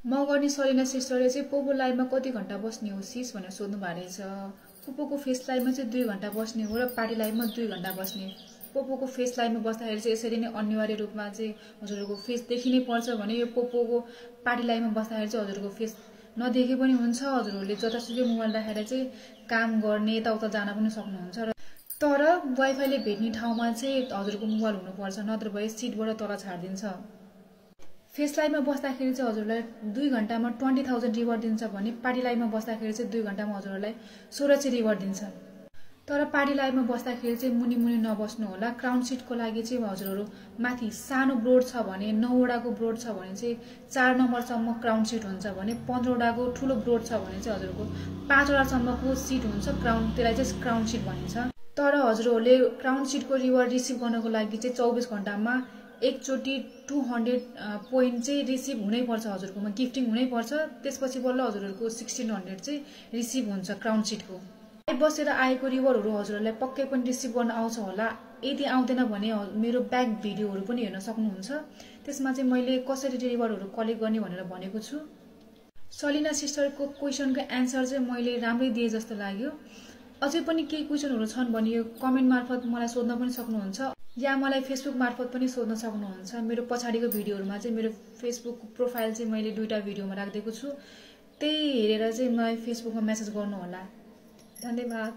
म गर्ने सलिना सिस्टरले चाहिँ पोपो लाइभमा कति घण्टा बस्ने हो सिस भनेर सोध्नु भएको रहेछ। पोपोको फेस लाइभमा चाहिँ 2 घण्टा बस्ने हो र पार्टी लाइभमा 2 घण्टा बस्ने। पोपोको फेस लाइभमा बस्दाखेरि चाहिँ यसरी नै अनिवार्य रूपमा चाहिँ हजुरहरूको फेस देखिनै पर्छ भने यो पोपोको पार्टी लाइभमा बस्दाखेरि चाहिँ हजुरहरूको फेस नदेखे पनि हुन्छ। हजुरहरूले जतासुकै मोबाइल राखेर चाहिँ काम गर्ने यताउता जान पनि सक्नुहुन्छ। र तर वाइफाईले भेट्ने ठाउँमा चाहिँ हजुरको मोबाइल हुनुपर्छ, नत्र भए सिटबाट तल छाडिदिन्छ। फेस लाइभमा बस्दाखेरि चाहिँ हजुरलाई 2 घण्टामा 20,000 रिवार्ड दिन्छ भने पार्टी लाइभमा बस्दाखेरि चाहिँ 2 घण्टामा हजुरलाई 1600 रिवार्ड दिन्छ। तर पार्टी लाइभमा बस्दाखेरि चाहिँ मुनि मुनि नबस्नु होला। क्राउन सिटको लागि चाहिँ हजुरहरू माथि सानो ब्रोड छ भने 9 वटाको ब्रोड छ भने चाहिँ 4 नम्बरसम्म क्राउन सिट हुन्छ भने 15 वटाको ठुलो ब्रोड छ भने चाहिँ हजुरको 5 वटासम्मको सिट हुन्छ क्राउन, त्यसलाई चाहिँ क्राउन सिट भनिन्छ। तर हजुरहरूले क्राउन सिटको रिवार्ड रिसिभ गर्नको लागि चाहिँ 24 घण्टामा एकचोटि 200 पोइन्ट चाहिँ रिसिभ हुनैपर्छ, हजुरकोमा गिफ्टिङ हुनैपर्छ। त्यसपछि बल्ल हजुरहरूको 1600 चाहिँ रिसिभ हुन्छ क्राउन सिटको। लाइभ बसेर आएको रिवार्डहरू हजुरहरूलाई पक्कै पनि रिसिभ गर्न आउँछ होला। यदि आउँदैन भने मेरो ब्याक भिडियोहरू पनि हेर्न सक्नुहुन्छ। त्यसमा चाहिँ मैले कसरी रिवार्डहरू कलेक्ट गर्ने भनेर भनेको छु। सलिना सिस्टरको क्वेसनको एन्सर चाहिँ मैले राम्रै दिए जस्तो लाग्यो। अझै पनि केही क्वेसनहरू छन् भने यो कमेन्ट मार्फत मलाई सोध्न पनि सक्नुहुन्छ या मलाई फेसबुक मार्फत पनि सोध्न सक्नुहुन्छ। मेरो पछाडिको भिडियोहरुमा चाहिँ मेरो फेसबुक प्रोफाइल चाहिँ मैले 2टा भिडियोमा राख्दिएको छु, त्यही हेरेर चाहिँ मलाई फेसबुकमा मेसेज गर्नु होला। धन्यवाद।